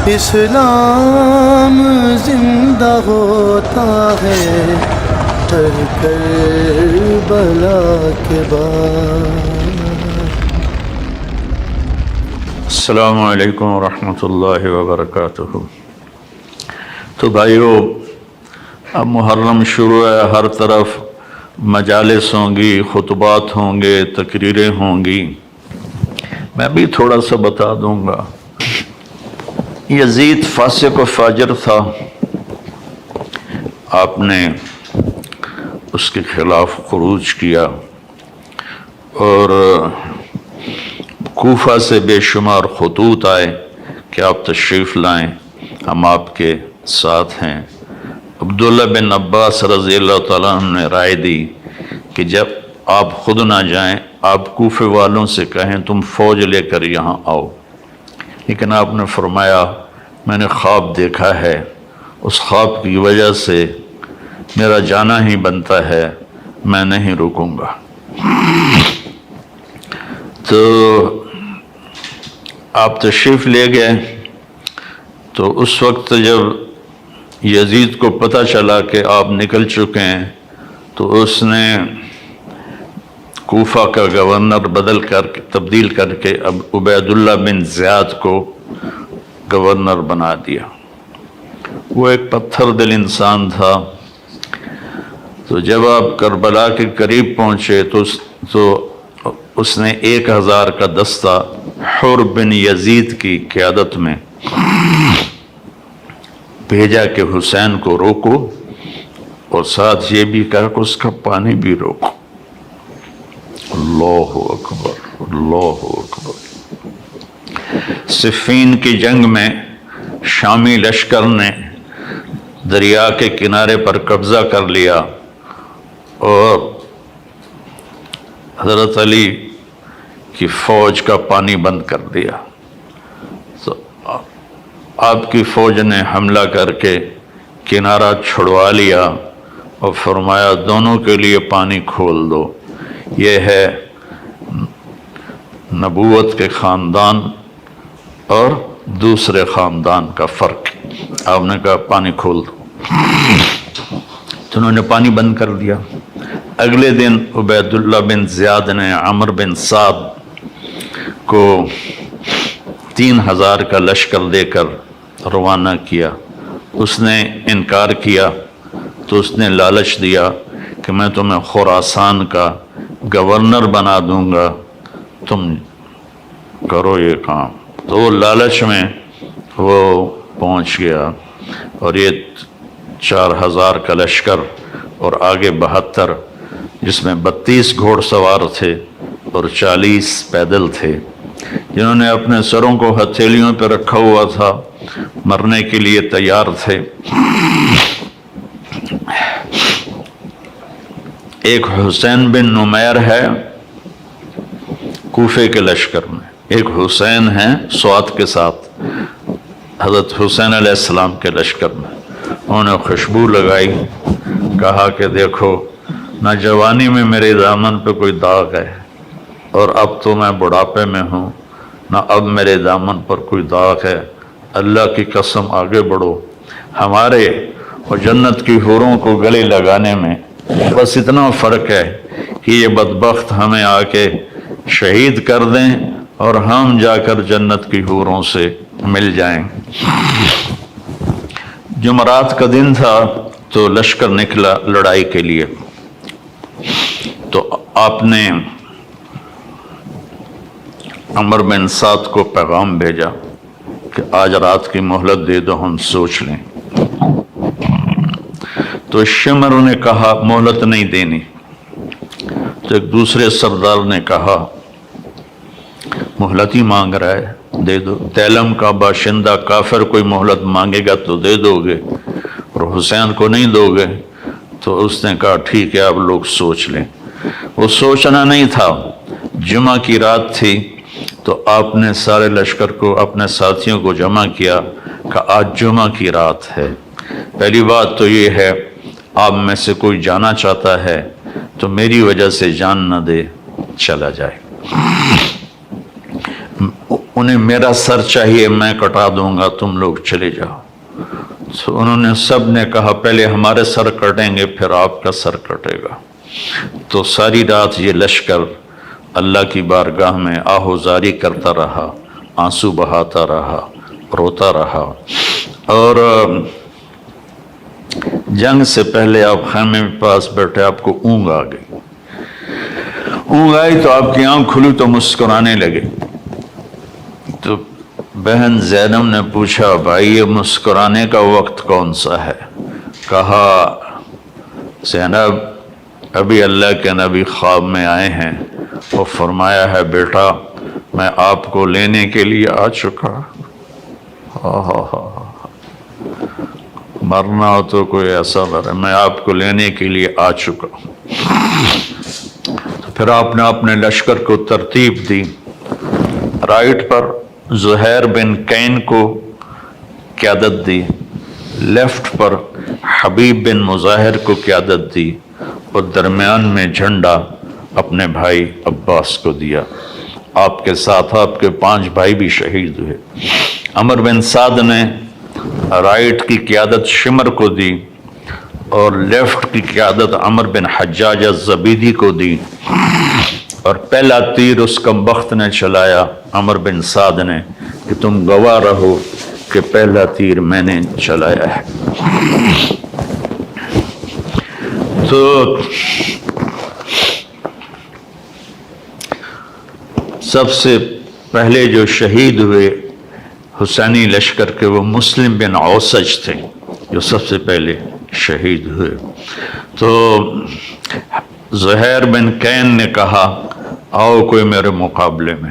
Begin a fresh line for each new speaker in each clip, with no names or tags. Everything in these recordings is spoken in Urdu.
اسلام زندہ ہوتا ہے ہر کربلا کے بعد۔
السلام علیکم ورحمۃ اللہ وبرکاتہ۔ تو بھائیو، اب محرم شروع ہے، ہر طرف مجالس ہوں گی، خطبات ہوں گے، تقریریں ہوں گی۔ میں بھی تھوڑا سا بتا دوں گا۔ یزید فاسق و فاجر تھا، آپ نے اس کے خلاف خروج کیا اور کوفہ سے بے شمار خطوط آئے کہ آپ تشریف لائیں، ہم آپ کے ساتھ ہیں۔ عبداللہ بن عباس رضی اللہ تعالیٰ عنہ نے رائے دی کہ جب آپ خود نہ جائیں، آپ کوفے والوں سے کہیں تم فوج لے کر یہاں آؤ۔ لیکن آپ نے فرمایا میں نے خواب دیکھا ہے، اس خواب کی وجہ سے میرا جانا ہی بنتا ہے، میں نہیں رکوں گا۔ تو آپ تشریف لے گئے۔ تو اس وقت جب یزید کو پتہ چلا کہ آپ نکل چکے ہیں تو اس نے کوفہ کا گورنر تبدیل کر کے اب عبید اللہ بن زیاد کو گورنر بنا دیا۔ وہ ایک پتھر دل انسان تھا۔ تو جب آپ کربلا کے قریب پہنچے تو اس نے 1000 کا دستہ حر بن یزید کی قیادت میں بھیجا کہ حسین کو روکو، اور ساتھ یہ بھی کہا کہ اس کا پانی بھی روکو۔ اللہ اکبر، اللہ اکبر۔ صفین کی جنگ میں شامی لشکر نے دریا کے کنارے پر قبضہ کر لیا اور حضرت علی کی فوج کا پانی بند کر دیا۔ تو آپ کی فوج نے حملہ کر کے کنارہ چھڑوا لیا اور فرمایا دونوں کے لیے پانی کھول دو۔ یہ ہے نبوت کے خاندان اور دوسرے خاندان کا فرق۔ آپ نے کہا پانی کھول دو، تو انہوں نے پانی بند کر دیا۔ اگلے دن عبید اللہ بن زیاد نے عمر بن سعد کو 3000 کا لشکر دے کر روانہ کیا۔ اس نے انکار کیا تو اس نے لالچ دیا کہ میں تمہیں خراسان کا گورنر بنا دوں گا، تم کرو یہ کام۔ تو وہ لالچ میں وہ پہنچ گیا، اور یہ 4000 کا لشکر اور آگے 72 جس میں 32 گھوڑ سوار تھے اور 40 پیدل تھے، جنہوں نے اپنے سروں کو ہتھیلیوں پہ رکھا ہوا تھا، مرنے کے لیے تیار تھے۔ ایک حسین بن نمیر ہے کوفے کے لشکر میں، ایک حسین ہے سوات کے ساتھ حضرت حسین علیہ السلام کے لشکر میں۔ انہوں نے خوشبو لگائی، کہا کہ دیکھو نہ جوانی میں میرے دامن پہ کوئی داغ ہے، اور اب تو میں بڑھاپے میں ہوں، نہ اب میرے دامن پر کوئی داغ ہے۔ اللہ کی قسم آگے بڑھو، ہمارے اور جنت کی حوروں کو گلے لگانے میں بس اتنا فرق ہے کہ یہ بدبخت ہمیں آ کے شہید کر دیں اور ہم جا کر جنت کی حوروں سے مل جائیں۔ جمعرات کا دن تھا تو لشکر نکلا لڑائی کے لیے۔ تو آپ نے عمر بن سعد کو پیغام بھیجا کہ آج رات کی مہلت دے دو، ہم سوچ لیں۔ تو شمر نے کہا مہلت نہیں دینی۔ تو ایک دوسرے سردار نے کہا مہلت ہی مانگ رہا ہے، دے دو۔ تیلم کا باشندہ کافر کوئی مہلت مانگے گا تو دے دو گے، اور حسین کو نہیں دو گے؟ تو اس نے کہا ٹھیک ہے، آپ لوگ سوچ لیں۔ وہ سوچنا نہیں تھا، جمعہ کی رات تھی، تو آپ نے سارے لشکر کو، اپنے ساتھیوں کو جمع کیا کہ آج جمعہ کی رات ہے۔ پہلی بات تو یہ ہے، آپ میں سے کوئی جانا چاہتا ہے تو میری وجہ سے جان نہ دے، چلا جائے۔ انہیں میرا سر چاہیے، میں کٹا دوں گا، تم لوگ چلے جاؤ۔ تو انہوں نے سب نے کہا پہلے ہمارے سر کٹیں گے پھر آپ کا سر کٹے گا۔ تو ساری رات یہ لشکر اللہ کی بارگاہ میں آہوزاری کرتا رہا، آنسو بہاتا رہا، روتا رہا، اور جنگ سے پہلے آپ خیمے کے پاس بیٹھے، آپ کو اونگ آ گئی۔ اونگ آئی تو آپ کی آنکھ کھلی تو مسکرانے لگے۔ تو بہن زینب نے پوچھا بھائی یہ مسکرانے کا وقت کون سا ہے؟ کہا زینب ابھی اللہ کے نبی خواب میں آئے ہیں، وہ فرمایا ہے بیٹا میں آپ کو لینے کے لیے آ چکا۔ مرنا ہو تو کوئی ایسا مرے، میں آپ کو لینے کے لیے آ چکا۔ تو پھر آپ نے اپنے لشکر کو ترتیب دی، رائٹ پر زہیر بن کین کو قیادت دی، لیفٹ پر حبیب بن مظاہر کو قیادت دی، اور درمیان میں جھنڈا اپنے بھائی عباس کو دیا۔ آپ کے ساتھ آپ کے 5 بھائی بھی شہید ہوئے۔ عمر بن سعد نے رائٹ کی قیادت شمر کو دی اور لیفٹ کی قیادت عمر بن حجاج الزبیدی کو دی، اور پہلا تیر اس کمبخت نے چلایا عمر بن سعد نے کہ تم گواہ رہو کہ پہلا تیر میں نے چلایا ہے۔ تو سب سے پہلے جو شہید ہوئے حسینی لشکر کے وہ مسلم بن اوسج تھے جو سب سے پہلے شہید ہوئے۔ تو زہیر بن کین نے کہا آؤ کوئی میرے مقابلے میں،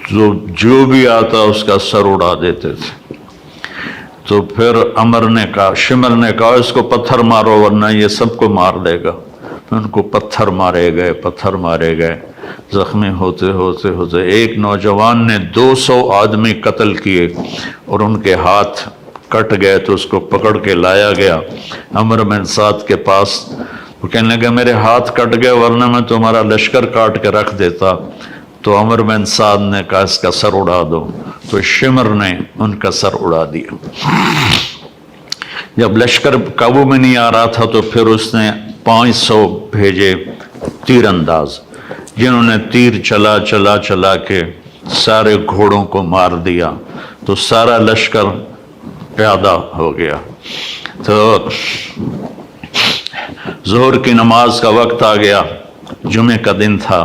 تو جو بھی آتا اس کا سر اڑا دیتے تھے۔ تو پھر عمر نے کہا، شمر نے کہا اس کو پتھر مارو ورنہ یہ سب کو مار دے گا۔ ان کو پتھر مارے گئے، زخمی ہوتے ہوتے ایک نوجوان نے 200 آدمی قتل کیے اور ان کے ہاتھ کٹ گئے، تو اس کو پکڑ کے لایا گیا عمر بن سعد کے پاس۔ وہ کہنے لگا میرے ہاتھ کٹ گئے ورنہ میں تمہارا لشکر کاٹ کے رکھ دیتا۔ تو عمر بن سعد نے کہا اس کا سر اڑا دو، تو شمر نے ان کا سر اڑا دیا۔ جب لشکر قابو میں نہیں آ رہا تھا تو پھر اس نے 500 بھیجے تیر انداز، جنہوں نے تیر چلا کے سارے گھوڑوں کو مار دیا، تو سارا لشکر پیادہ ہو گیا۔ تو ظہر کی نماز کا وقت آ گیا، جمعے کا دن تھا،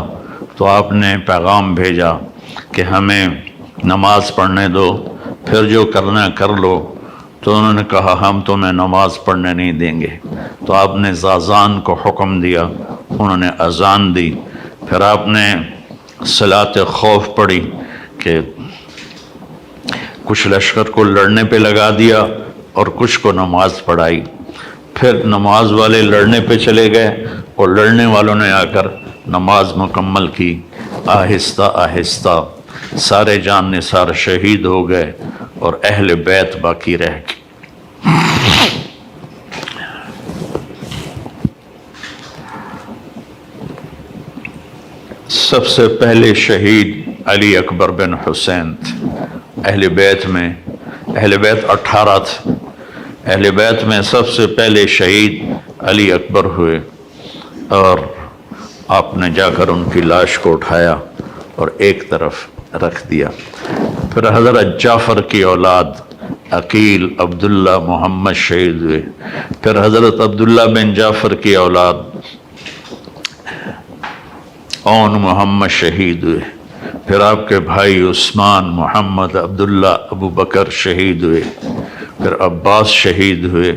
تو آپ نے پیغام بھیجا کہ ہمیں نماز پڑھنے دو، پھر جو کرنا کر لو۔ تو انہوں نے کہا ہم تمہیں نماز پڑھنے نہیں دیں گے۔ تو آپ نے اذان کو حکم دیا، انہوں نے اذان دی، پھر آپ نے صلاۃ خوف پڑھی کہ کچھ لشکر کو لڑنے پہ لگا دیا اور کچھ کو نماز پڑھائی۔ پھر نماز والے لڑنے پہ چلے گئے اور لڑنے والوں نے آ کر نماز مکمل کی۔ آہستہ آہستہ سارے جان نثار شہید ہو گئے اور اہل بیت باقی رہ گئے۔ سب سے پہلے شہید علی اکبر بن حسین تھے۔ اہل بیت 18 تھے، اہل بیت میں سب سے پہلے شہید علی اکبر ہوئے، اور آپ نے جا کر ان کی لاش کو اٹھایا اور ایک طرف رکھ دیا۔ پھر حضرت جعفر کی اولاد عقیل عبداللہ محمد شہید ہوئے، پھر حضرت عبداللہ بن جعفر کی اولاد اون محمد شہید ہوئے، پھر آپ کے بھائی عثمان محمد عبداللہ ابو بکر شہید ہوئے، پھر عباس شہید ہوئے۔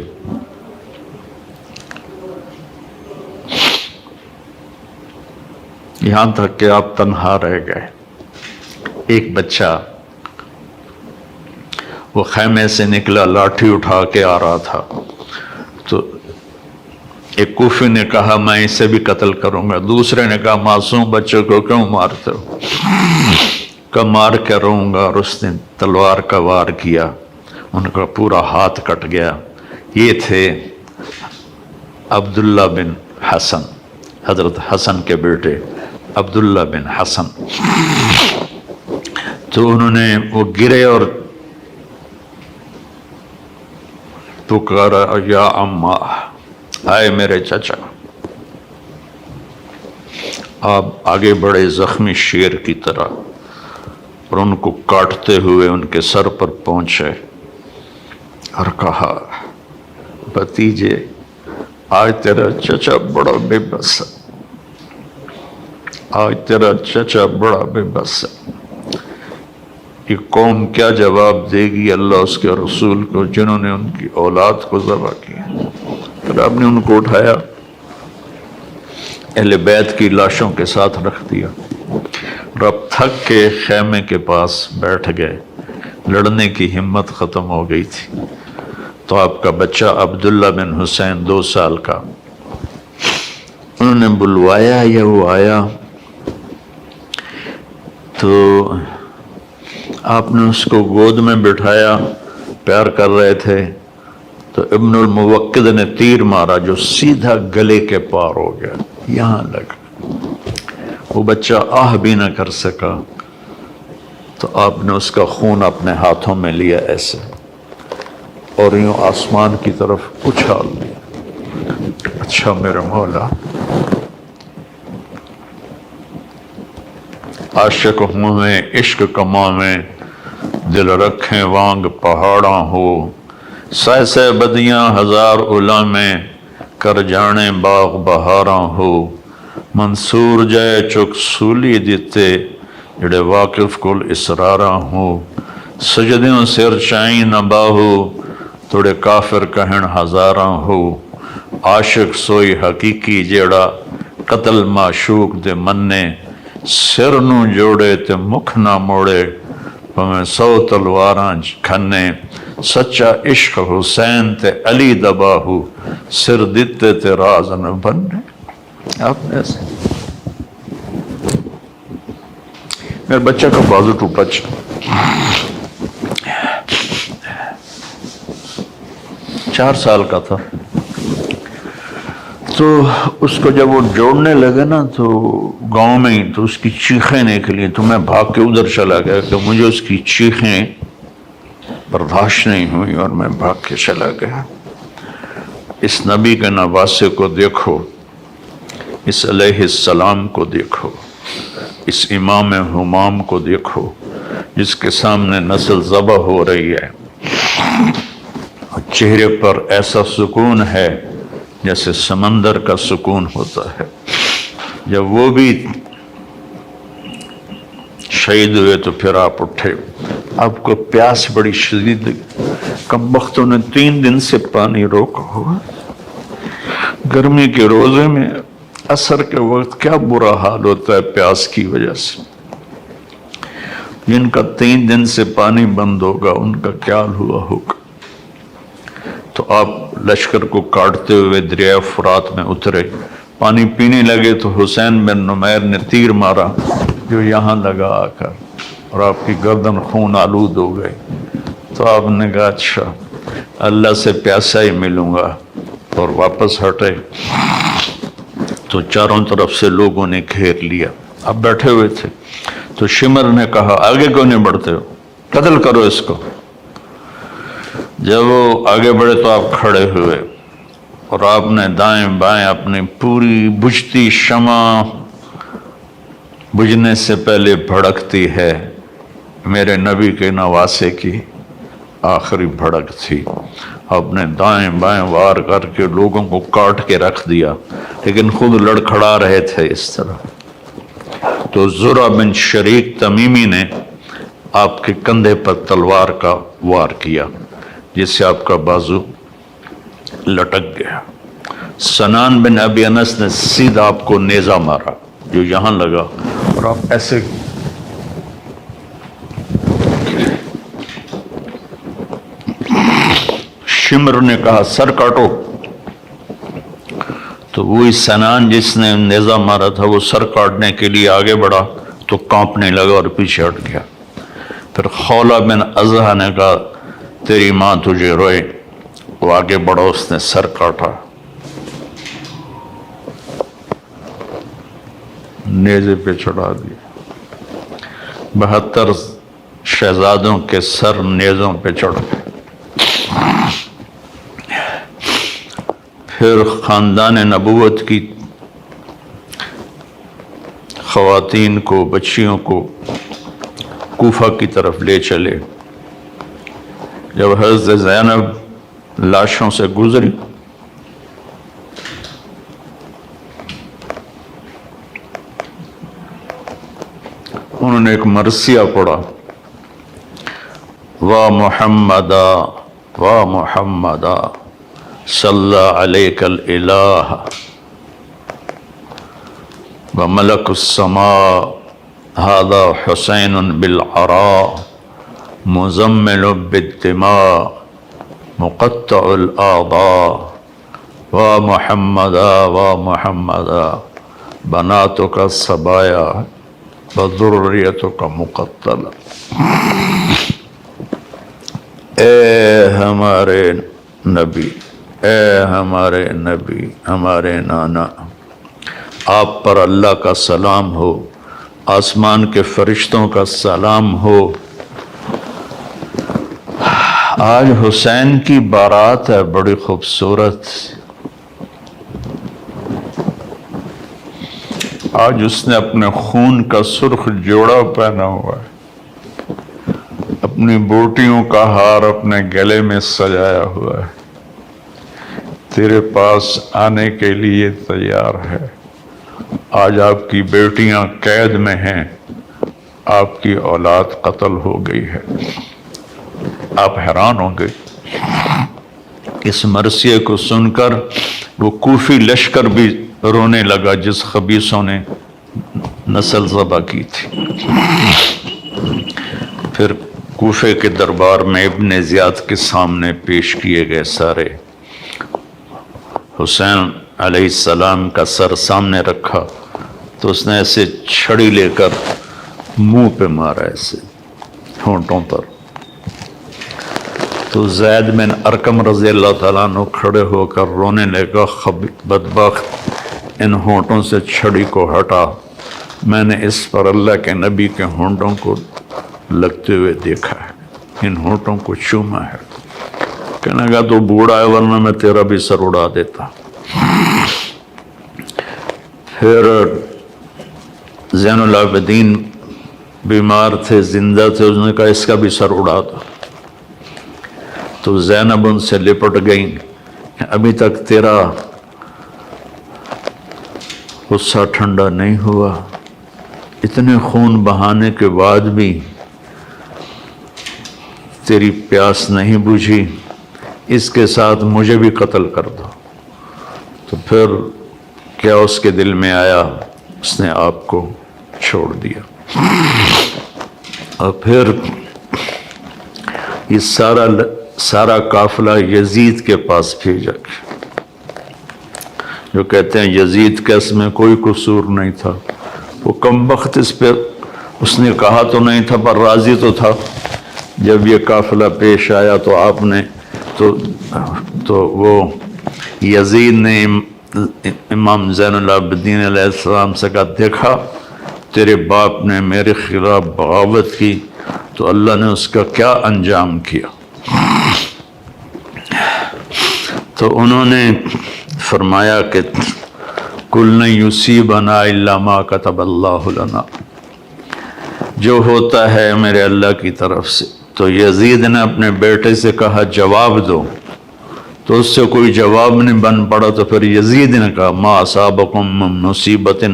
یہاں تک کہ آپ تنہا رہ گئے۔ ایک بچہ وہ خیمے سے نکلا، لاٹھی اٹھا کے آ رہا تھا، تو ایک کوفی نے کہا میں اسے بھی قتل کروں گا، دوسرے نے کہا معصوم بچوں کو کیوں مارتے ہو؟ کہ مار کے رہوں گا، اور اس نے تلوار کا وار کیا، ان کا پورا ہاتھ کٹ گیا۔ یہ تھے عبداللہ بن حسن، حضرت حسن کے بیٹے عبداللہ بن حسن۔ تو انہوں نے وہ گرے اور پکارا یا اماں، آئے میرے چچا۔ آپ آگے بڑھے زخمی شیر کی طرح اور ان کو کاٹتے ہوئے ان کے سر پر پہنچے اور کہا بھتیجے آج تیرا چچا بڑا بے بس ہے، آج تیرا چچا بڑا بے بس ہے۔ یہ قوم کیا جواب دے گی اللہ اس کے رسول کو جنہوں نے ان کی اولاد کو ذبح کیا؟ پھر آپ نے ان کو اٹھایا، اہل بیت کی لاشوں کے ساتھ رکھ دیا اور اب تھک کے خیمے کے پاس بیٹھ گئے، لڑنے کی ہمت ختم ہو گئی تھی۔ تو آپ کا بچہ عبداللہ بن حسین 2 سال کا، انہوں نے بلوایا یا وہ آیا تو آپ نے اس کو گود میں بٹھایا، پیار کر رہے تھے تو ابن الموقد نے تیر مارا جو سیدھا گلے کے پار ہو گیا، یہاں لگا۔ وہ بچہ آہ بھی نہ کر سکا تو آپ نے اس کا خون اپنے ہاتھوں میں لیا ایسے اور یوں آسمان کی طرف اچھال دیا۔ اچھا میرے مولا، عاشق ہوں میں عشق کماں میں، دل رکھیں وانگ پہاڑاں ہو، سہ سہ بدیاں ہزار الا میں، کر جانے باغ بہاراں ہو، منصور جائے چک سولی دیتے، جڑے واقف کل اسراراں ہو، سجدیوں سر چائیں نہ باہو، توڑے کافر کہن ہزاراں ہو، عاشق سوئی حقیقی جیڑا قتل معشوق دے مننے، سر نو جوڑے تے مکھ نہ موڑے، پمیں 100 تلواراں کھنے، سچا عشق حسین تے علی دباہو، سر دیتے تے راز نہ بننے۔ آپ نے ایسے میرے بچہ کا بازو ٹوٹا، 4 سال کا تھا۔ تو اس کو جب وہ جوڑنے لگے نا تو گاؤں میں ہی تو اس کی چیخیں نکلی، تو میں بھاگ کے ادھر چلا گیا کہ مجھے اس کی چیخیں برداشت نہیں ہوئی اور میں بھاگ کے چلا گیا۔ اس نبی کے نواسے کو دیکھو، اس علیہ السلام کو دیکھو، اس امام ہمام کو دیکھو جس کے سامنے نسل ذبح ہو رہی ہے، چہرے پر ایسا سکون ہے جیسے سمندر کا سکون ہوتا ہے۔ جب وہ بھی شہید ہوئے تو پھر آپ اٹھے، آپ کو پیاس بڑی شدید لگی، کم بختوں نے 3 دن سے پانی روکا ہوا، گرمی کے روزے میں عصر کے وقت کیا برا حال ہوتا ہے پیاس کی وجہ سے، جن کا 3 دن سے پانی بند ہوگا ان کا کیا ہوا ہوگا۔ تو آپ لشکر کو کاٹتے ہوئے دریائے فرات میں اترے، پانی پینے لگے تو حسین بن نمیر نے تیر مارا جو یہاں لگا آ کر اور آپ کی گردن خون آلود ہو گئی۔ تو آپ نے کہا اچھا اللہ سے پیاسا ہی ملوں گا، اور واپس ہٹے تو چاروں طرف سے لوگوں نے گھیر لیا، آپ بیٹھے ہوئے تھے۔ تو شمر نے کہا آگے کیوں نہیں بڑھتے ہو، قتل کرو اس کو۔ جب وہ آگے بڑھے تو آپ کھڑے ہوئے اور آپ نے دائیں بائیں اپنی پوری بجھتی شمع، بجھنے سے پہلے بھڑکتی ہے، میرے نبی کے نواسے کی آخری بھڑک تھی، آپ نے دائیں بائیں وار کر کے لوگوں کو کاٹ کے رکھ دیا، لیکن خود لڑکھڑا رہے تھے اس طرح۔ تو زرع بن شریک تمیمی نے آپ کے کندھے پر تلوار کا وار کیا جس سے آپ کا بازو لٹک گیا۔ سنان بن ابی انس نے سیدھا آپ کو نیزہ مارا جو یہاں لگا اور آپ ایسے شمر نے کہا سر کاٹو، تو وہی سنان جس نے نیزہ مارا تھا وہ سر کاٹنے کے لیے آگے بڑھا تو کانپنے لگا اور پیچھے ہٹ گیا۔ پھر خولہ بن ازحہ نے کہا تیری ماں تجھے روئے، وہ آگے بڑھا، اس نے سر کاٹا، نیزے پہ چڑھا دیا۔ 72 شہزادوں کے سر نیزوں پہ چڑھ گئے۔ پھر خاندان نبوت کی خواتین کو، بچیوں کو کوفہ کی طرف لے چلے۔ جب حضرت زینب لاشوں سے گزری انہوں نے ایک مرثیہ پڑھا، وا محمدا وا محمدا صلی علیک الالہ وملک السماء ھذا حسین بالعراء مزمل بالدماء مقطع الاعضاء وا محمدا وا محمدا بناتک الصبایا وذریتک مقتلہ۔ اے ہمارے نبی، اے ہمارے نبی، ہمارے نانا، آپ پر اللہ کا سلام ہو، آسمان کے فرشتوں کا سلام ہو۔ آج حسین کی بارات ہے، بڑی خوبصورت۔ آج اس نے اپنے خون کا سرخ جوڑا پہنا ہوا ہے، اپنی بوٹیوں کا ہار اپنے گلے میں سجایا ہوا ہے، تیرے پاس آنے کے لیے تیار ہے۔ آج آپ کی بیٹیاں قید میں ہیں، آپ کی اولاد قتل ہو گئی ہے۔ آپ حیران ہوں گے۔ اس مرثیے کو سن کر وہ کوفی لشکر بھی رونے لگا جس خبیثوں نے نسل ذبح کی تھی۔ پھر کوفے کے دربار میں ابن زیاد کے سامنے پیش کیے گئے سارے۔ حسین علیہ السلام کا سر سامنے رکھا تو اس نے ایسے چھڑی لے کر منہ پہ مارا، ایسے ہونٹوں پر۔ تو زید بن ارقم رضی اللہ تعالیٰ عنہ کھڑے ہو کر رونے لگا، بدبخت، ان ہونٹوں سے چھڑی کو ہٹا، میں نے اس پر اللہ کے نبی کے ہونٹوں کو لگتے ہوئے دیکھا ہے، ان ہونٹوں کو چوما ہے۔ کہنے لگا تو بوڑھا ہے، ورنہ میں تیرا بھی سر اڑا دیتا۔ پھر زین العابدین بیمار تھے، زندہ تھے، اس نے کہا اس کا بھی سر اڑا دو۔ تو زینب ان سے لپٹ گئیں، ابھی تک تیرا غصہ ٹھنڈا نہیں ہوا، اتنے خون بہانے کے بعد بھی تیری پیاس نہیں بجھی، اس کے ساتھ مجھے بھی قتل کر دو۔ تو پھر کیا اس کے دل میں آیا، اس نے آپ کو چھوڑ دیا۔ اور پھر یہ سارا قافلہ یزید کے پاس بھیجا گیا، جو کہتے ہیں یزید کا اس میں کوئی قصور نہیں تھا، وہ کمبخت اس پہ اس نے کہا تو نہیں تھا پر راضی تو تھا۔ جب یہ قافلہ پیش آیا تو آپ نے تو وہ یزید نے امام زین العابدین علیہ السلام سے کہا، دیکھا تیرے باپ نے میرے خلاف بغاوت کی تو اللہ نے اس کا کیا انجام کیا۔ تو انہوں نے فرمایا کہ کل لن یصیبنا الا ما کتب اللہ لنا، جو ہوتا ہے میرے اللہ کی طرف سے۔ تو یزید نے اپنے بیٹے سے کہا جواب دو، تو اس سے کوئی جواب نہیں بن پڑا، تو پھر یزید نے کہا ما اصابکم من مصیبت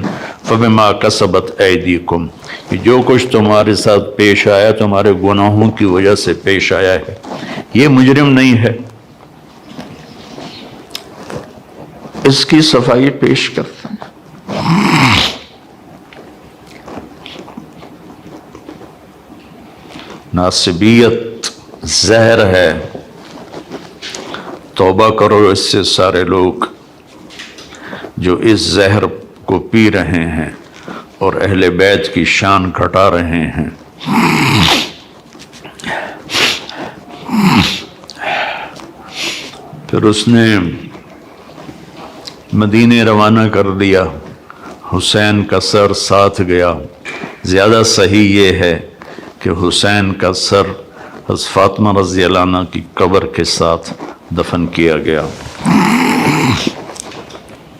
فبما کسبت ایدیکم، کہ جو کچھ تمہارے ساتھ پیش آیا تمہارے گناہوں کی وجہ سے پیش آیا ہے، یہ مجرم نہیں ہے۔ اس کی صفائی پیش کرتے ہیں۔ ناصبیت زہر ہے، توبہ کرو اس سے سارے لوگ جو اس زہر کو پی رہے ہیں اور اہل بیت کی شان گھٹا رہے ہیں۔ پھر اس نے مدینے روانہ کر دیا، حسین کا سر ساتھ گیا۔ زیادہ صحیح یہ ہے کہ حسین کا سر حضرت فاطمہ رضی اللہ عنہ کی قبر کے ساتھ دفن کیا گیا،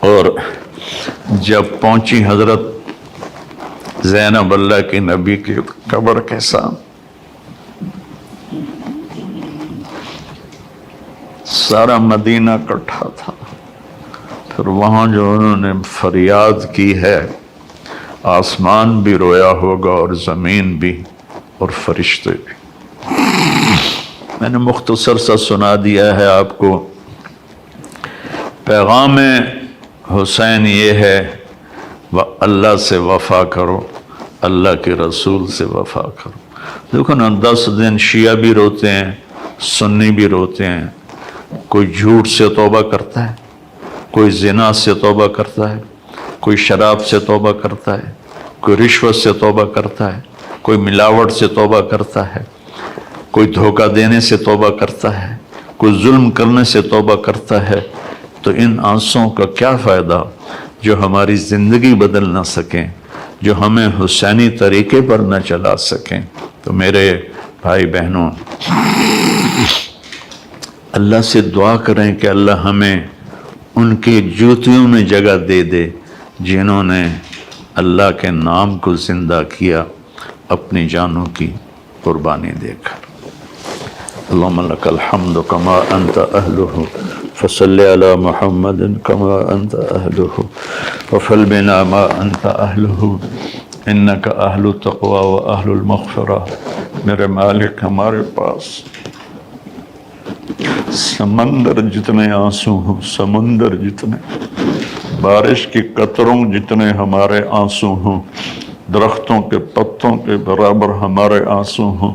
اور جب پہنچی حضرت زینب اللہ کی نبی کی قبر کے ساتھ، سارا مدینہ اکٹھا تھا. پھر وہاں جو انہوں نے فریاد کی ہے، آسمان بھی رویا ہوگا اور زمین بھی اور فرشتے بھی. میں نے مختصر سا سنا دیا ہے آپ کو. پیغام حسین یہ ہے، اللہ سے وفا کرو، اللہ کے رسول سے وفا کرو. دیکھو نا، 10 دن شیعہ بھی روتے ہیں، سنی بھی روتے ہیں. کوئی جھوٹ سے توبہ کرتا ہے، کوئی زنا سے توبہ کرتا ہے، کوئی شراب سے توبہ کرتا ہے، کوئی رشوت سے توبہ کرتا ہے، کوئی ملاوٹ سے توبہ کرتا ہے، کوئی دھوکہ دینے سے توبہ کرتا ہے، کوئی ظلم کرنے سے توبہ کرتا ہے. تو ان آنسوں کا کیا فائدہ جو ہماری زندگی بدل نہ سکیں، جو ہمیں حسینی طریقے پر نہ چلا سکیں. تو میرے بھائی بہنوں، اللہ سے دعا کریں کہ اللہ ہمیں ان کی جوتیوں میں جگہ دے دے جنہوں نے اللہ کے نام کو زندہ کیا اپنی جانوں کی قربانی دے کر. اللہم لک الحمد کما انت اہلہ فصلی علی محمد کما انت اہلہ وفعل بنا ما انت اہلہ انک اہل التقوی و اہل المغفرہ. میرے مالک، ہمارے پاس سمندر جتنے آنسو ہوں، سمندر جتنے، بارش کی قطروں جتنے ہمارے آنسو ہوں، درختوں کے پتوں کے برابر ہمارے آنسو ہوں،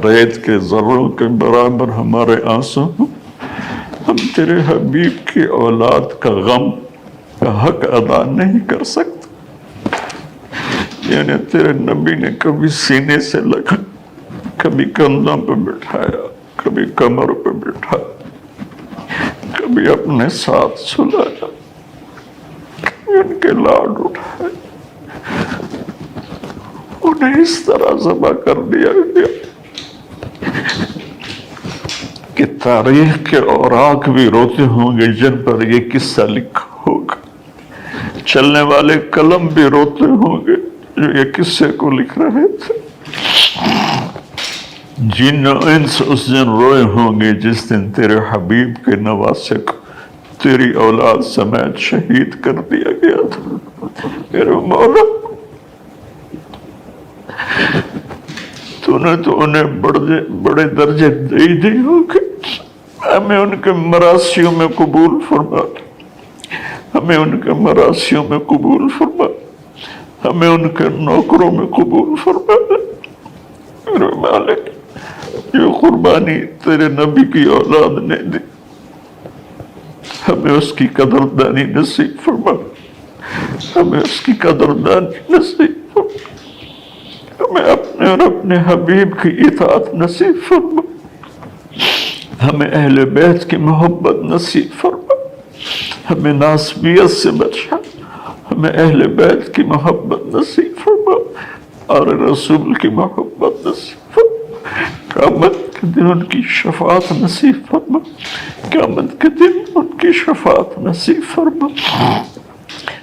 ریت کے ذروں کے برابر ہمارے آنسو ہوں. ہم تیرے حبیب کی اولاد کا غم کا حق ادا نہیں کر سکتے. یعنی تیرے نبی نے کبھی سینے سے لگا، کبھی کندھوں پہ بٹھایا، کبھی کمر پہ بٹھایا، کبھی اپنے ساتھ سلایا، کبھی ان کے لاڈ اٹھائے، انہیں اس طرح ذبح کر دیا گیا کہ تاریخ کے اوراق بھی روتے ہوں گے جن پر یہ قصہ لکھا ہوگا. چلنے والے قلم بھی روتے ہوں گے جو یہ قصے کو لکھ رہے تھے. جن انس اس دن روئے ہوں گے جس دن تیرے حبیب کے نواسے کو تیری اولاد سمیت شہید کر دیا گیا تھا. میرے مولا، تو نے تو انہیں بڑے درجے دے دی ہوگے. ہمیں ان کے مراسیوں میں قبول فرما، ہمیں ان کے مراسیوں میں قبول فرما، ہمیں ان کے نوکروں میں قبول فرما. میرے مالک، جو قربانی تیرے نبی کی اولاد نے دی، ہمیں اس کی قدردانی نصیب فرما، ہمیں اس کی قدردانی نصیب فرما، ہمیں اپنے اور اپنے حبیب کی اطاعت نصیب فرما، ہمیں اہل بیت کی محبت نصیب فرما، ہمیں ناسبیت سے بچا، ہمیں اہل بیت کی محبت نصیب فرما اور رسول کی محبت نصیب فرما. قیامت کے دن ان کی شفاعت نصیب فرما، قیامت کے دن ان کی شفاعت نصیب فرما،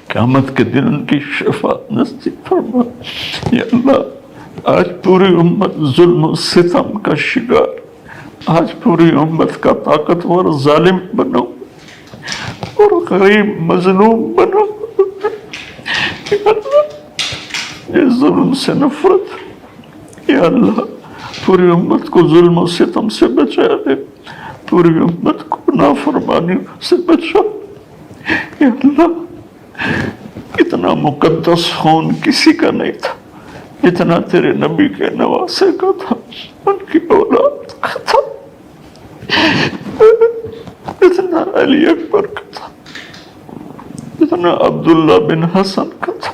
قیامت کے دن ان کی شفاعت نصیب فرما. یا اللہ، آج پوری امت ظلم و ستم کا شکار، آج پوری امت کا طاقتور ظالم بنو اور غریب مظلوم بنو. یا اللہ، یہ ظلم سے نفرت، یا اللہ پوری امت کو ظلم و ستم سے بچا دے، پوری امت کو نافرمانی سے بچا. یا اللہ، اتنا مقدس خون کسی کا نہیں تھا جتنا تیرے نبی کے نواسے کا تھا، ان کی اولاد کا تھا، اتنا علی اکبر کا تھا، اتنا عبداللہ بن حسن کا تھا،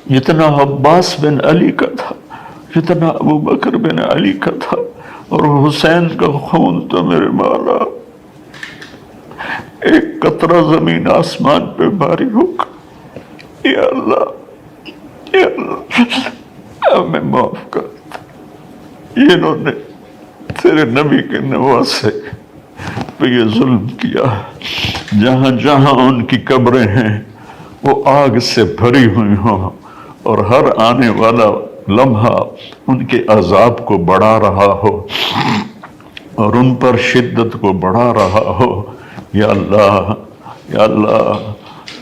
جتنا عباس بن علی کا تھا، جتنا ابو بکر بن علی کا تھا. اور حسین کا خون تو میرے مولا ایک قطرہ زمین آسمان پہ باری ہوگا. یا اللہ، یا اللہ، ہمیں معاف کر دے، انہوں نے تیرے نبی کے نواسے پہ یہ ظلم کیا، جہاں جہاں ان کی قبریں ہیں وہ آگ سے بھری ہوئی ہوں، اور ہر آنے والا لمحہ ان کے عذاب کو بڑھا رہا ہو اور ان پر شدت کو بڑھا رہا ہو۔ یا اللہ، یا اللہ،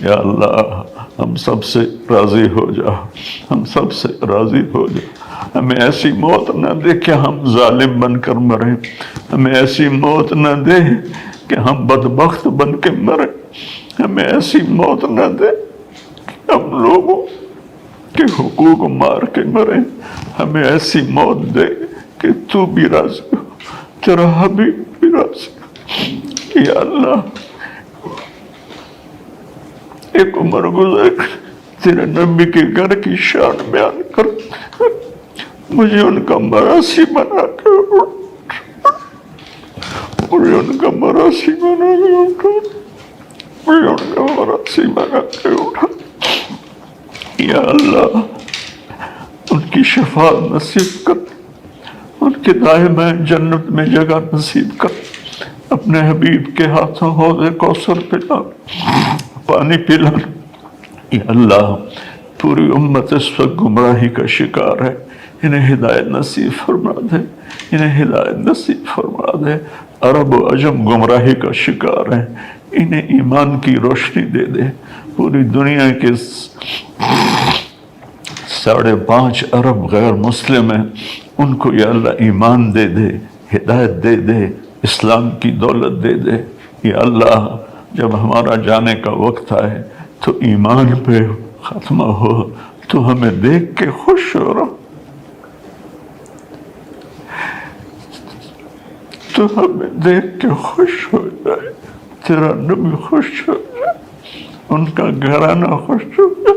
یا اللہ، ہم سب سے راضی ہو جا، ہم سب سے راضی ہو جا۔ ہمیں ایسی موت نہ دے کہ ہم ظالم بن کر مریں، ہمیں ایسی موت نہ دے کہ ہم بدبخت بن کے مریں، ہمیں ایسی موت نہ دے کہ ہم لوگوں کے حقوق مار کے مریں، ہمیں ایسی موت دے کہ تو بھی راضی ہو، تیرا حبیب بھی راضی ہو۔ یا اللہ، ایک عمر گزر تیرے نبی کے گھر کی شان بیان کر، مجھے ان کا مراثی بنا کے اٹھا، مجھے ان کا مراثی بنا کے اٹھا، مجھے ان کا مراثی بنا کے اٹھا۔ یا اللہ، ان کی شفاعت نصیب کر، ان کے دائیں بائیں جنت میں جگہ نصیب کر، اپنے حبیب کے ہاتھوں حوض کوثر پلا، پانی پلا۔ یا اللہ، پوری امت اس وقت گمراہی کا شکار ہے، انہیں ہدایت نصیب فرما دے، انہیں ہدایت نصیب فرما دے۔ عرب و عجم گمراہی کا شکار ہیں، انہیں ایمان کی روشنی دے دے۔ پوری دنیا کے 5.5 ارب غیر مسلم ہیں، ان کو یا اللہ ایمان دے دے، ہدایت دے دے، اسلام کی دولت دے دے۔ یا اللہ، جب ہمارا جانے کا وقت آئے تو ایمان پہ ختمہ ہو، تو ہمیں دیکھ کے خوش ہو رہا، تو ہمیں دیکھ کے خوش ہو جائے، تیرا نبی خوش ہو جائے، ان کا گھرانہ خوش ہو جائے۔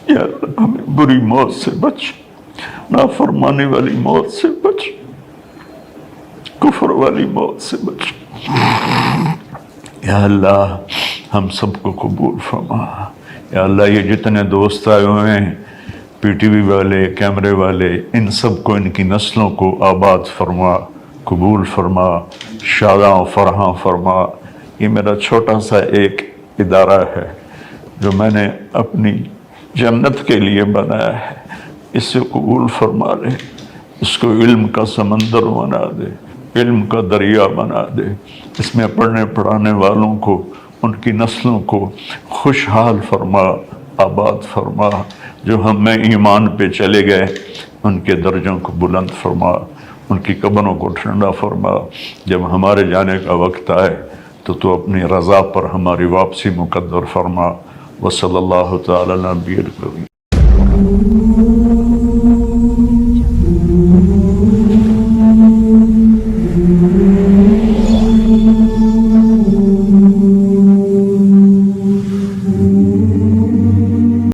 یا اللہ، ہمیں بری موت سے بچ، نافرمانی والی موت سے بچ، کفر والی موت سے بچ۔ یا اللہ، ہم سب کو قبول فرما۔ یا اللہ، یہ جتنے دوست آئے ہوئے ہیں، پی ٹی وی والے، کیمرے والے، ان سب کو، ان کی نسلوں کو آباد فرما، قبول فرما، شاداں و فرحاں فرما۔ یہ میرا چھوٹا سا ایک ادارہ ہے جو میں نے اپنی جنت کے لیے بنایا ہے، اس سے قبول فرما لے، اس کو علم کا سمندر بنا دے، علم کا دریا بنا دے، اس میں پڑھنے پڑھانے والوں کو، ان کی نسلوں کو خوشحال فرما، آباد فرما۔ جو ہم میں ایمان پہ چلے گئے، ان کے درجوں کو بلند فرما، ان کی قبروں کو ٹھنڈا فرما۔ جب ہمارے جانے کا وقت آئے تو اپنی رضا پر ہماری واپسی مقدر فرما۔ وصلی اللہ تعالی علی نبی الکریم۔